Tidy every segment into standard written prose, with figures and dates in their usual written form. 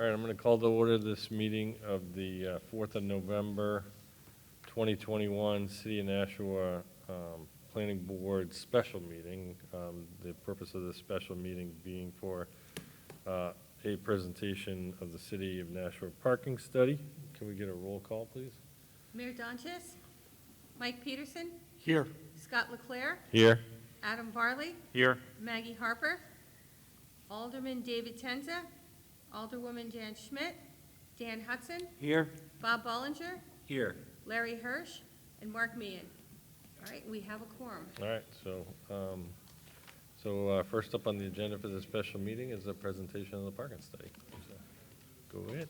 right, I'm going to call to order this meeting of the 4th of November, 2021 City of Nashua Planning Board special meeting. The purpose of this special meeting being for a presentation of the City of Nashua parking study. Can we get a roll call, please? Mayor Donches, Mike Peterson, Here. Scott Leclaire, Here. Adam Varley, Here. Maggie Harper, Alderman David Tenza, Alderwoman Jan Schmidt, Dan Hudson, Here. Bob Bollinger, Here. Larry Hirsch, and Mark Meehan. All right, we have a quorum. All right, so first up on the agenda for this special meeting is a presentation of the parking study. So, go ahead.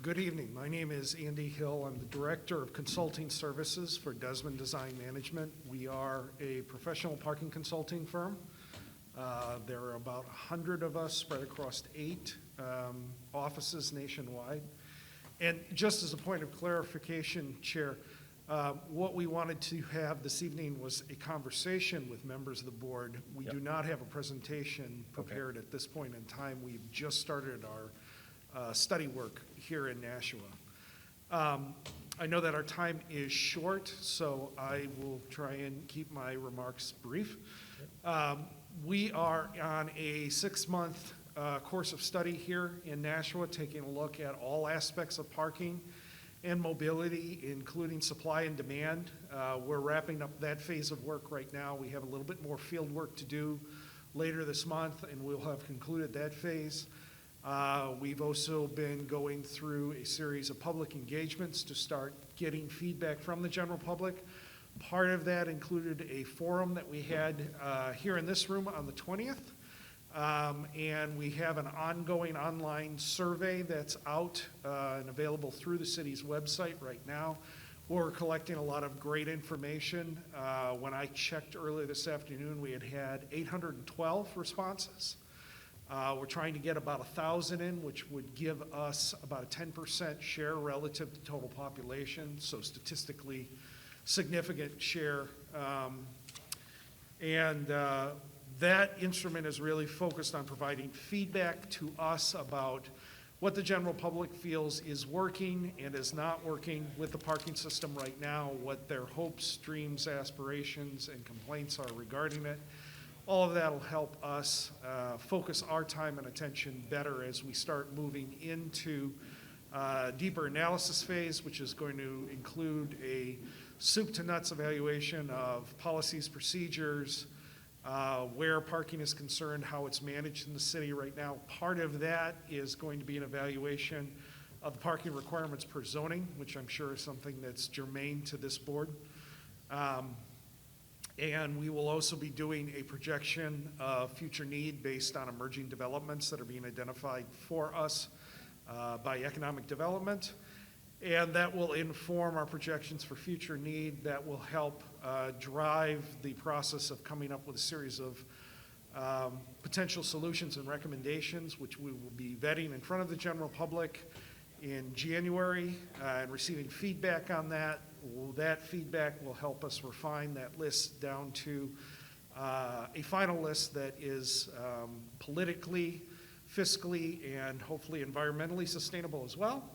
Good evening. My name is Andy Hill. I'm the Director of Consulting Services for Desmond Design Management. We are a professional parking consulting firm. There are about 100 of us spread across 8 offices nationwide. And just as a point of clarification, Chair, what we wanted to have this evening was a conversation with members of the board. We do not have a presentation prepared at this point in time. We've just started our study work here in Nashua. I know that our time is short, so I will try and keep my remarks brief. We are on a 6-month course of study here in Nashua, taking a look at all aspects of parking and mobility, including supply and demand. We're wrapping up that phase of work right now. We have a little bit more field work to do later this month, and we'll have concluded that phase. We've also been going through a series of public engagements to start getting feedback from the general public. Part of that included a forum that we had here in this room on the 20th. And we have an ongoing online survey that's out and available through the city's website right now. We're collecting a lot of great information. When I checked earlier this afternoon, we had 812 responses. We're trying to get about 1,000 in, which would give us about a 10% share relative to total population, so statistically significant share. That instrument is really focused on providing feedback to us about what the general public feels is working and is not working with the parking system right now, what their hopes, dreams, aspirations, and complaints are regarding it. All of that will help us focus our time and attention better as we start moving into deeper analysis phase, which is going to include a soup to nuts evaluation of policies, procedures, where parking is concerned, how it's managed in the city right now. Part of that is going to be an evaluation of the parking requirements per zoning, which I'm sure is something that's germane to this board. And we will also be doing a projection of future need based on emerging developments that are being identified for us by economic development. And that will inform our projections for future need. That will help drive the process of coming up with a series of potential solutions and recommendations, which we will be vetting in front of the general public in January and receiving feedback on that. That feedback will help us refine that list down to a final list that is politically, fiscally, and hopefully environmentally sustainable as well.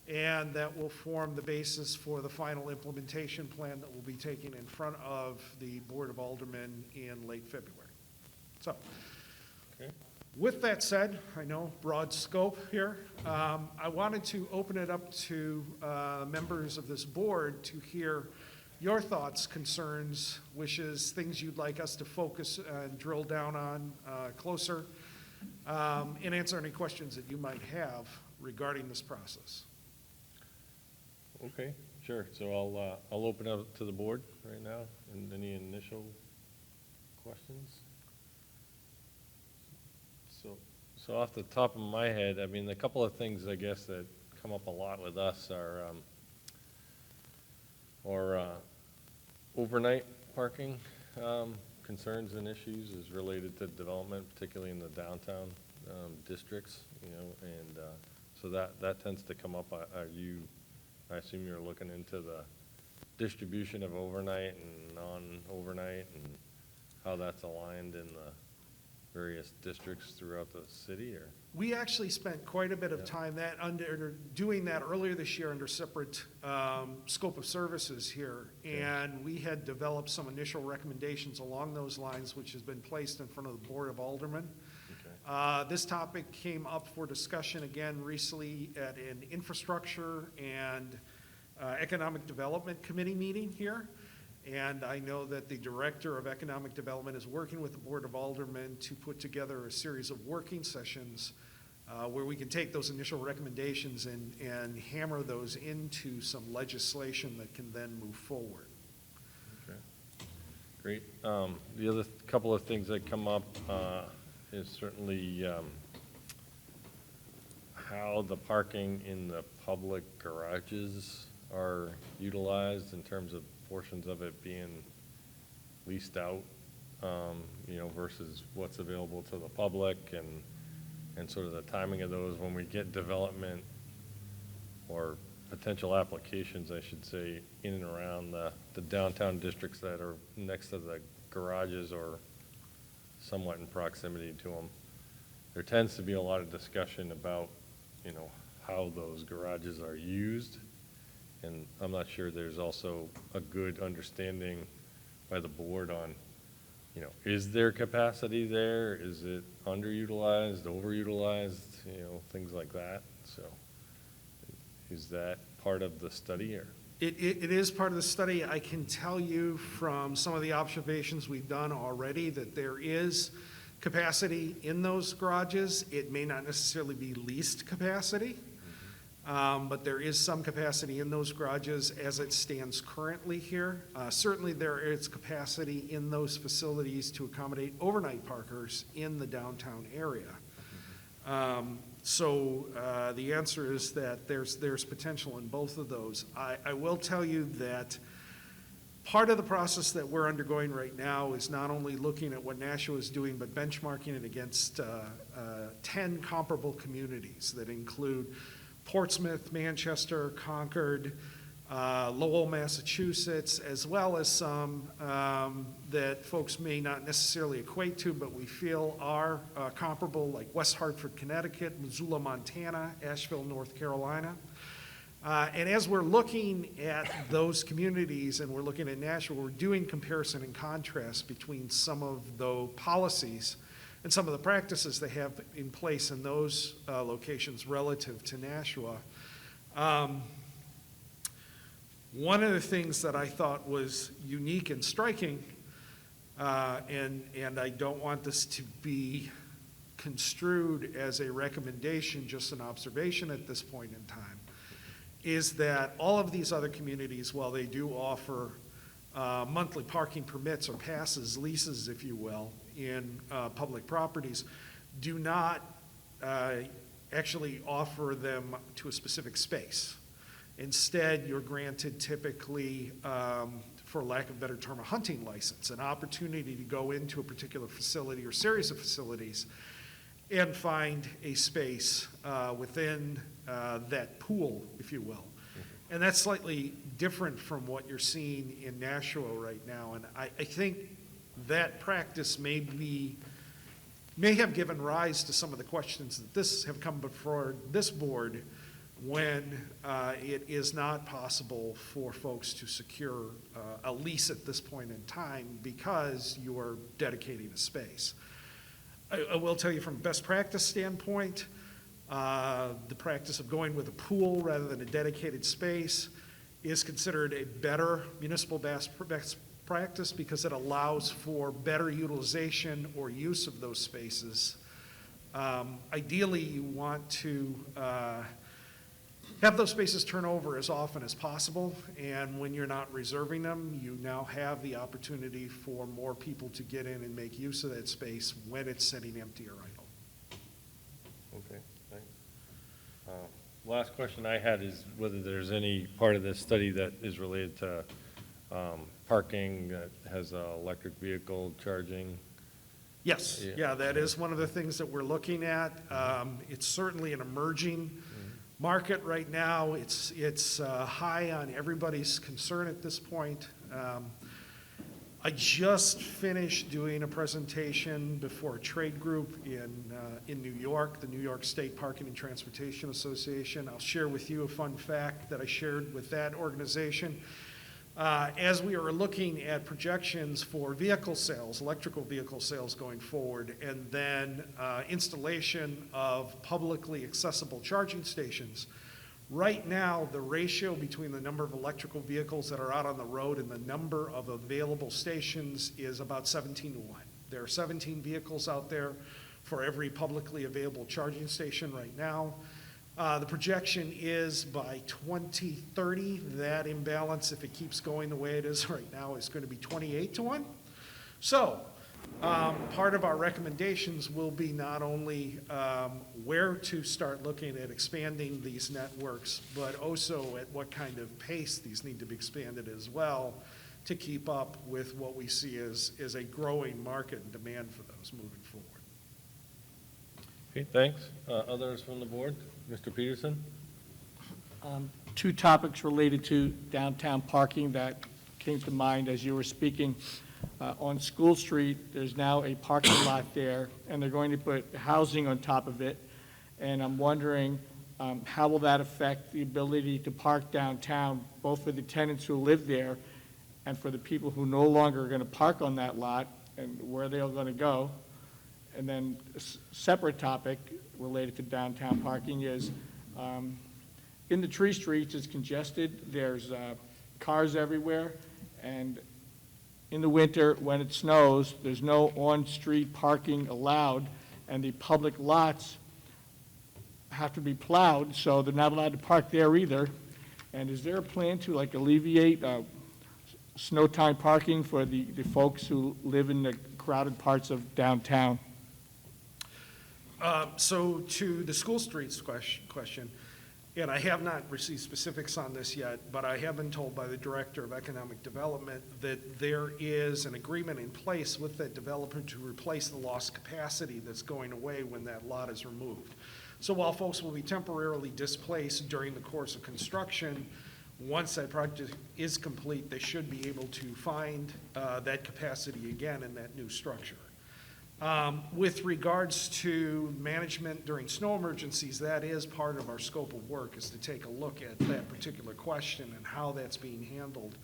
And that will form the basis for the final implementation plan that will be taken in front of the Board of Aldermen in late February. So, Okay. With that said, I know broad scope here. I wanted to open it up to members of this board to hear your thoughts, concerns, wishes, things you'd like us to focus and drill down on closer, and answer any questions that you might have regarding this process. Okay, sure. So I'll open up to the board right now. And any initial questions? So off the top of my head, I mean, a couple of things I guess that come up a lot with us are overnight parking concerns and issues is related to development, particularly in the downtown districts, you know, and so that tends to come up. I assume you're looking into the distribution of overnight and non-overnight and how that's aligned in various districts throughout the city, or? We actually spent quite a bit of Yeah. time doing that earlier this year under separate scope of services here. Okay. And we had developed some initial recommendations along those lines, which has been placed in front of the Board of Aldermen. Okay. This topic came up for discussion again recently at an infrastructure and economic development committee meeting here. And I know that the Director of Economic Development is working with the Board of Aldermen to put together a series of working sessions where we can take those initial recommendations and hammer those into some legislation that can then move forward. Okay, great. The other couple of things that come up is certainly how the parking in the public garages are utilized in terms of portions of it being leased out, versus what's available to the public, and sort of the timing of those when we get development or potential applications, I should say, in and around the downtown districts that are next to the garages or somewhat in proximity to them. There tends to be a lot of discussion about, how those garages are used. And I'm not sure there's also a good understanding by the board on, is there capacity there? Is it underutilized, overutilized, things like that? So is that part of the study, or? It is part of the study. I can tell you from some of the observations we've done already that there is capacity in those garages. It may not necessarily be leased capacity, but there is some capacity in those garages as it stands currently here. Certainly there is capacity in those facilities to accommodate overnight parkers in the downtown area. So the answer is that there's potential in both of those. I will tell you that part of the process that we're undergoing right now is not only looking at what Nashua is doing, but benchmarking it against 10 comparable communities that include Portsmouth, Manchester, Concord, Lowell, Massachusetts, as well as some that folks may not necessarily equate to, but we feel are comparable, like West Hartford, Connecticut, Missoula, Montana, Asheville, North Carolina. And as we're looking at those communities and we're looking at Nashua, we're doing comparison and contrast between some of the policies and some of the practices they have in place in those locations relative to Nashua. One of the things that I thought was unique and striking, and I don't want this to be construed as a recommendation, just an observation at this point in time, is that all of these other communities, while they do offer monthly parking permits or passes, leases, if you will, in public properties, do not actually offer them to a specific space. Instead, you're granted typically, for lack of a better term, a hunting license, an opportunity to go into a particular facility or series of facilities and find a space within that pool, if you will. And that's slightly different from what you're seeing in Nashua right now. And I think that practice may have given rise to some of the questions that have come before this board when it is not possible for folks to secure a lease at this point in time because you are dedicating a space. I will tell you from a best practice standpoint, the practice of going with a pool rather than a dedicated space is considered a better municipal best practice because it allows for better utilization or use of those spaces. Ideally, you want to have those spaces turn over as often as possible, and when you're not reserving them, you now have the opportunity for more people to get in and make use of that space when it's sitting empty or idle. Okay, thanks. Last question I had is whether there's any part of this study that is related to parking that has electric vehicle charging. Yes, yeah, that is one of the things that we're looking at. It's certainly an emerging market right now. It's high on everybody's concern at this point. I just finished doing a presentation before a trade group in New York, the New York State Parking and Transportation Association. I'll share with you a fun fact that I shared with that organization. As we are looking at projections for vehicle sales, electrical vehicle sales going forward, and then installation of publicly accessible charging stations, right now, the ratio between the number of electrical vehicles that are out on the road and the number of available stations is about 17 to 1. There are 17 vehicles out there for every publicly available charging station right now. The projection is by 2030, that imbalance, if it keeps going the way it is right now, is going to be 28 to 1. So, part of our recommendations will be not only where to start looking at expanding these networks, but also at what kind of pace these need to be expanded as well to keep up with what we see as a growing market and demand for those moving forward. Okay, thanks. Others from the board? Mr. Peterson? Two topics related to downtown parking that came to mind as you were speaking. On School Street, there's now a parking lot there, and they're going to put housing on top of it. And I'm wondering, how will that affect the ability to park downtown, both for the tenants who live there and for the people who no longer are going to park on that lot, and where they're going to go? And then a separate topic related to downtown parking is, in the tree streets, it's congested, there's cars everywhere, and in the winter, when it snows, there's no on-street parking allowed, and the public lots have to be plowed, so they're not allowed to park there either. And is there a plan to alleviate snow time parking for the folks who live in the crowded parts of downtown? So to the school streets question, and I have not received specifics on this yet, but I have been told by the Director of Economic Development that there is an agreement in place with that developer to replace the lost capacity that's going away when that lot is removed. So while folks will be temporarily displaced during the course of construction, once that project is complete, they should be able to find that capacity again in that new structure. With regards to management during snow emergencies, that is part of our scope of work, is to take a look at that particular question and how that's being handled.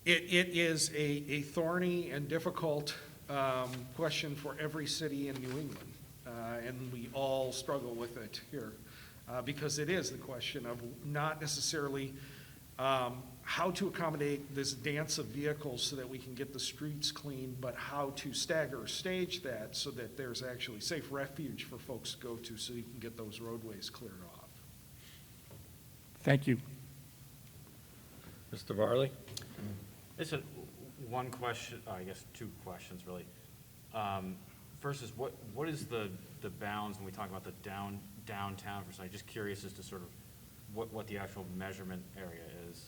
It is a thorny and difficult question for every city in New England, and we all struggle with it here, because it is the question of not necessarily how to accommodate this dance of vehicles so that we can get the streets clean, but how to stagger or stage that so that there's actually safe refuge for folks to go to so you can get those roadways cleared off. Thank you. Mr. Varley? Listen, one question, I guess two questions really. First is what is the bounds when we talk about the downtown for something? Just curious as to sort of what the actual measurement area is.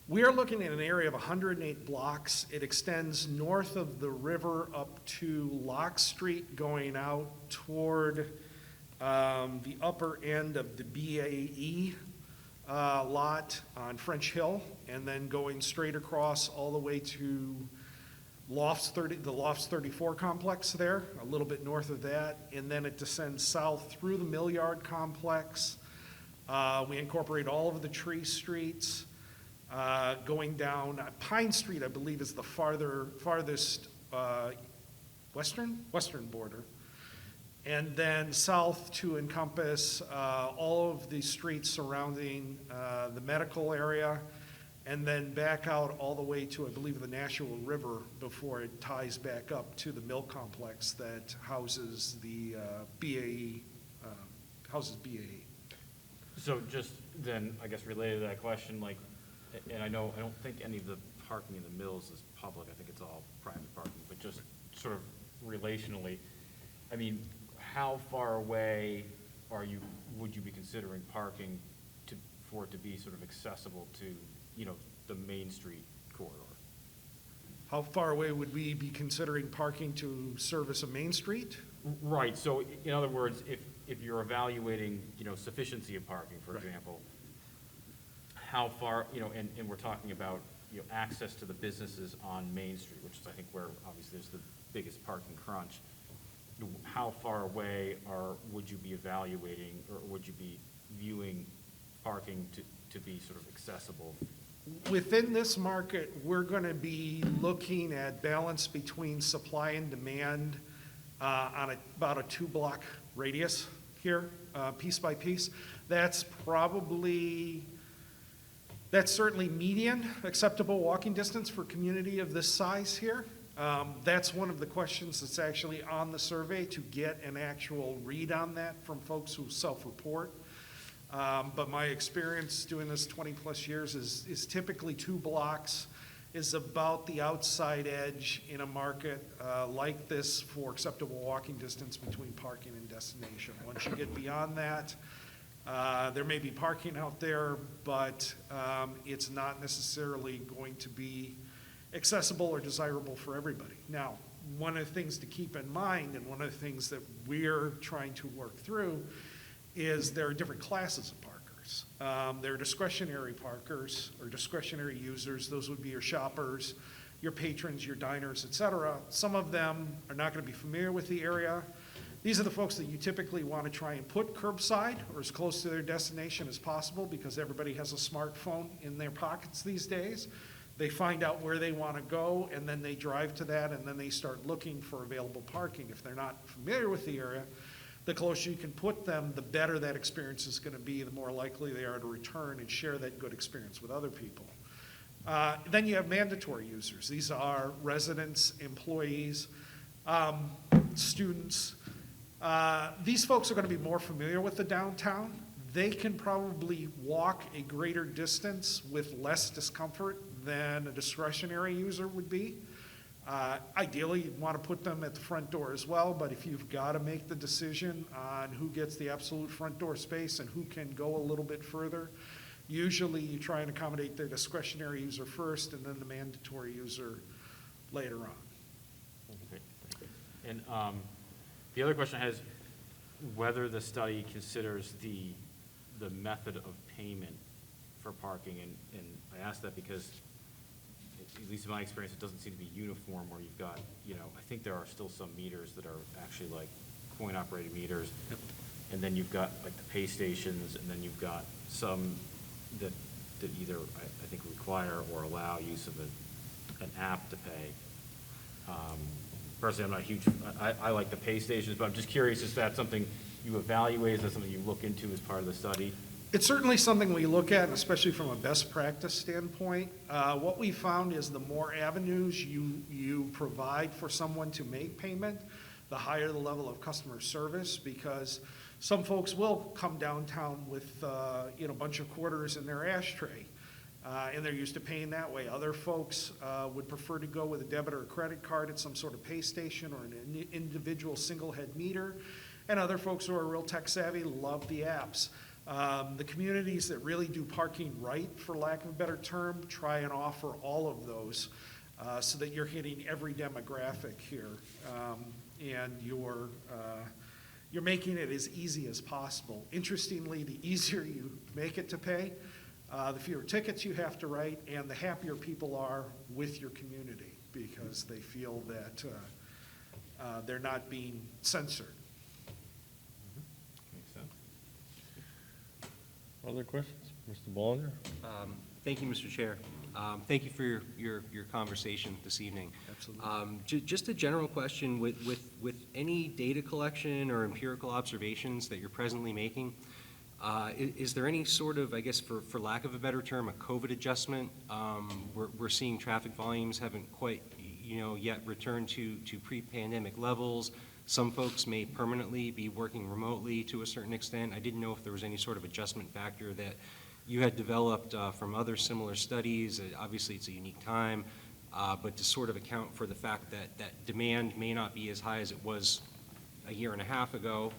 We are looking at an area of 108 blocks. It extends north of the river up to Locke Street, going out toward the upper end of the BAE lot on French Hill, and then going straight across all the way to the Lofts 34 complex there, a little bit north of that, and then it descends south through the Mill Yard complex. We incorporate all of the tree streets. Going down Pine Street, I believe, is the farthest western border, and then south to encompass all of the streets surrounding the medical area, and then back out all the way to, I believe, the Nashua River before it ties back up to the mill complex that houses the BAE. So just then, I guess related to that question, and I don't think any of the parking in the mills is public. I think it's all private parking, but just sort of relationally, I mean, how far away would you be considering parking for it to be sort of accessible to, the Main Street corridor? How far away would we be considering parking to service a Main Street? Right, so in other words, if you're evaluating, sufficiency of parking, for Right. example, how far, and we're talking about, access to the businesses on Main Street, which is, I think, where obviously there's the biggest parking crunch. How far away would you be evaluating, or would you be viewing parking to be sort of accessible? Within this market, we're going to be looking at balance between supply and demand on about a 2-block radius here, piece by piece. That's certainly median acceptable walking distance for a community of this size here. That's one of the questions that's actually on the survey, to get an actual read on that from folks who self-report. But my experience doing this 20-plus years is typically 2 blocks is about the outside edge in a market like this for acceptable walking distance between parking and destination. Once you get beyond that, there may be parking out there, but it's not necessarily going to be accessible or desirable for everybody. Now, one of the things to keep in mind, and one of the things that we're trying to work through, is there are different classes of parkers. There are discretionary parkers or discretionary users. Those would be your shoppers, your patrons, your diners, et cetera. Some of them are not going to be familiar with the area. These are the folks that you typically want to try and put curbside or as close to their destination as possible, because everybody has a smartphone in their pockets these days. They find out where they want to go, and then they drive to that, and then they start looking for available parking. If they're not familiar with the area, the closer you can put them, the better that experience is going to be, the more likely they are to return and share that good experience with other people. Then you have mandatory users. These are residents, employees, students. These folks are going to be more familiar with the downtown. They can probably walk a greater distance with less discomfort than a discretionary user would be. Ideally, you'd want to put them at the front door as well, but if you've got to make the decision on who gets the absolute front door space and who can go a little bit further, usually you try and accommodate the discretionary user first and then the mandatory user later on. Okay. And the other question I had is whether the study considers the method of payment for parking, and I ask that because, at least in my experience, it doesn't seem to be uniform, where you've got, I think there are still some meters that are actually like coin-operated meters. Yep. And then you've got like the pay stations, and then you've got some that either, I think, require or allow use of an app to pay. Personally, I'm not a huge, I like the pay stations, but I'm just curious, is that something you evaluate? Is that something you look into as part of the study? It's certainly something we look at, especially from a best practice standpoint. What we found is the more avenues you provide for someone to make payment, the higher the level of customer service, because some folks will come downtown with a bunch of quarters in their ashtray, and they're used to paying that way. Other folks would prefer to go with a debit or a credit card at some sort of pay station or an individual single head meter, and other folks who are real tech savvy love the apps. The communities that really do parking right, for lack of a better term, try and offer all of those so that you're hitting every demographic here, and you're making it as easy as possible. Interestingly, the easier you make it to pay, the fewer tickets you have to write, and the happier people are with your community, because they feel that they're not being censored. Makes sense. Other questions? Mr. Bollinger? Thank you, Mr. Chair. Thank you for your conversation this evening. Absolutely. Just a general question, with any data collection or empirical observations that you're presently making, is there any sort of, I guess, for lack of a better term, a COVID adjustment? We're seeing traffic volumes haven't quite, yet returned to pre-pandemic levels. Some folks may permanently be working remotely to a certain extent. I didn't know if there was any sort of adjustment factor that you had developed from other similar studies. Obviously, it's a unique time, but to sort of account for the fact that demand may not be as high as it was a year and a half ago,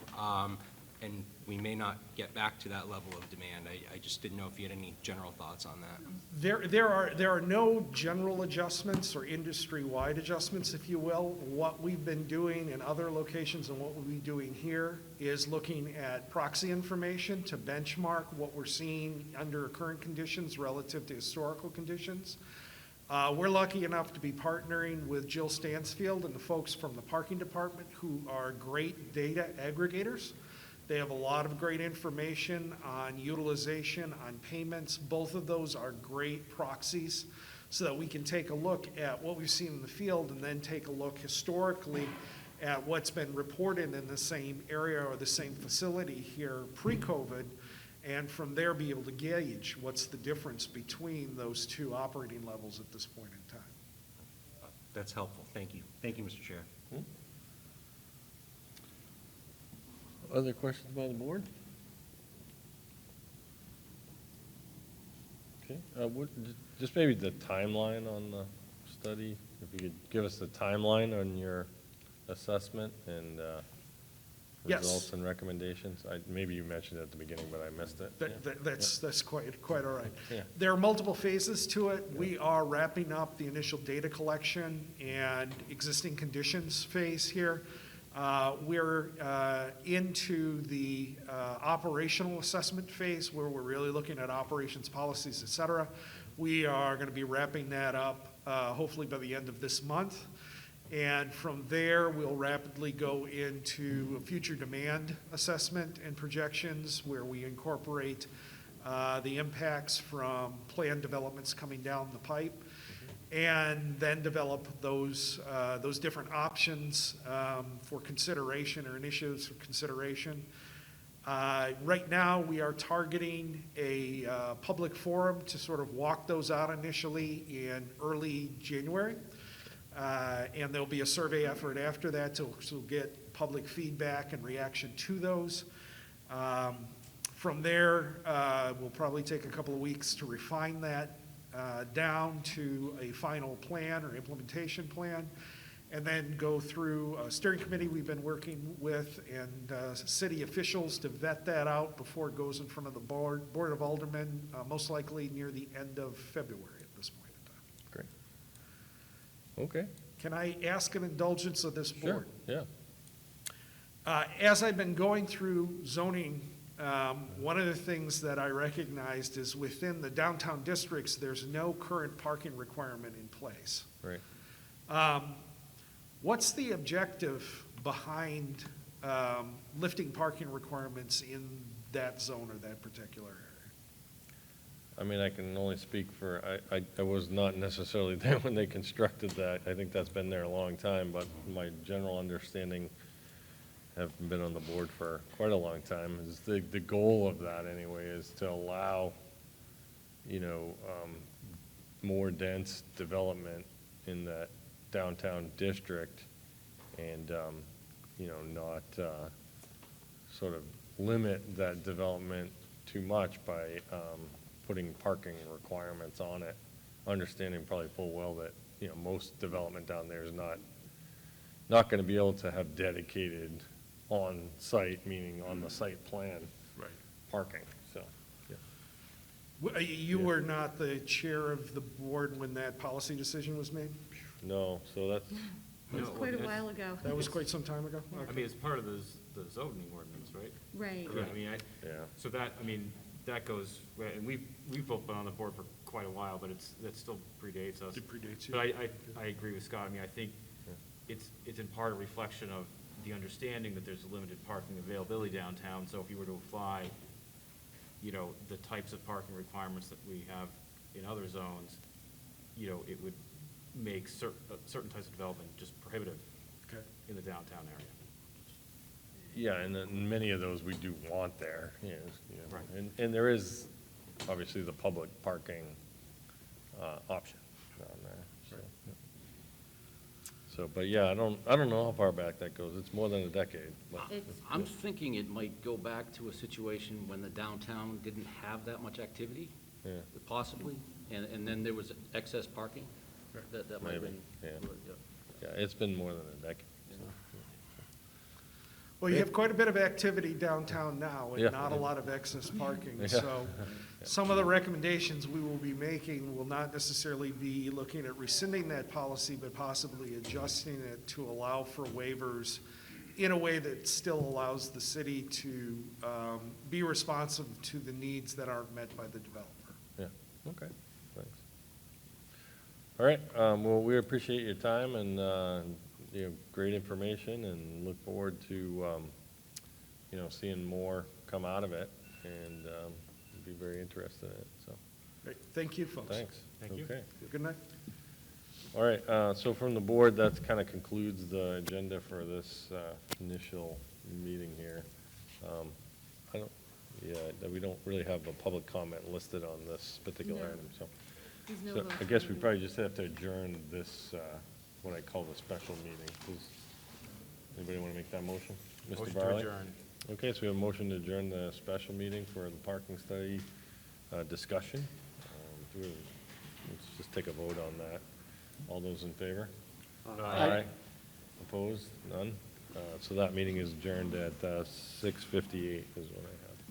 and we may not get back to that level of demand. I just didn't know if you had any general thoughts on that. There are no general adjustments or industry-wide adjustments, if you will. What we've been doing in other locations and what we'll be doing here is looking at proxy information to benchmark what we're seeing under current conditions relative to historical conditions. We're lucky enough to be partnering with Jill Stansfield and the folks from the parking department who are great data aggregators. They have a lot of great information on utilization, on payments. Both of those are great proxies so that we can take a look at what we've seen in the field and then take a look historically at what's been reported in the same area or the same facility here pre-COVID, and from there be able to gauge what's the difference between those two operating levels at this point in time. That's helpful. Thank you. Thank you, Mr. Chair. Other questions by the board? Okay, just maybe the timeline on the study, if you could give us the timeline on your assessment and Yes. results and recommendations. Maybe you mentioned it at the beginning, but I missed it. That's quite all right. Yeah. There are multiple phases to it. We are wrapping up the initial data collection and existing conditions phase here. We're into the operational assessment phase where we're really looking at operations, policies, et cetera. We are going to be wrapping that up hopefully by the end of this month. And from there, we'll rapidly go into a future demand assessment and projections where we incorporate the impacts from planned developments coming down the pipe, and then develop those different options for consideration or initiatives for consideration. Right now, we are targeting a public forum to sort of walk those out initially in early January. And there'll be a survey effort after that to get public feedback and reaction to those. From there, we'll probably take a couple of weeks to refine that down to a final plan or implementation plan, and then go through a steering committee we've been working with and city officials to vet that out before it goes in front of the Board of Aldermen, most likely near the end of February at this point in time. Great. Okay, Can I ask an indulgence of this board? sure, yeah. As I've been going through zoning, one of the things that I recognized is within the downtown districts, there's no current parking requirement in place. Right. What's the objective behind lifting parking requirements in that zone or that particular area? I mean, I can only speak for, I was not necessarily there when they constructed that. I think that's been there a long time, but my general understanding, having been on the board for quite a long time, is the goal of that anyway is to allow, more dense development in that downtown district and, not sort of limit that development too much by putting parking requirements on it, understanding probably full well that, most development down there is not going to be able to have dedicated on-site, meaning on the site plan, Right. parking, so, yeah. You were not the chair of the board when that policy decision was made? No, so that's, It was No, quite a it's- while ago. That was quite some time ago? I mean, it's part of the zoning ordinance, right? Right. Yeah, I mean, yeah, so that, I mean, that goes, and we've both been on the board for quite a while, but that still predates us. It predates you. But I agree with Scott. I mean, I think it's in part a reflection of the understanding that there's limited parking availability downtown. So if you were to apply, the types of parking requirements that we have in other zones, it would make certain types of development just prohibitive Okay. in the downtown area. yeah, and then many of those we do want there, Right. And there is obviously the public parking option down there, so. yeah. So, but yeah, I don't know how far back that goes. It's more than a decade, but. It's, I'm thinking it might go back to a situation when the downtown didn't have that much activity, Yeah. possibly, and then there was excess parking. That might have Maybe, been. yeah. Yeah, it's been more than a decade. so. Well, you have quite a bit of activity downtown now Yeah. and not a lot of excess parking. Yeah. So some of the recommendations we will be making will not necessarily be looking at rescinding that policy, but possibly adjusting it to allow for waivers in a way that still allows the city to be responsive to the needs that aren't met by the developer. Yeah, okay, thanks. All right, well, we appreciate your time and, great information and look forward to, seeing more come out of it and be very interested in it, so, Great. Thank you, folks. thanks. Thank you. Okay. Good night. All right, so from the board, that kind of concludes the agenda for this initial meeting here. We don't really have a public comment listed on this particular No. item, so. There's no So vote I guess we needed. probably just have to adjourn this, what I call the special meeting. Does anybody want to make that motion? Mr. Motion to Barley? adjourn. Okay, so we have a motion to adjourn the special meeting for the parking study discussion. Let's just take a vote on that. All those in favor? Aye. Opposed? None? So that meeting is adjourned at 6:58 is what I have.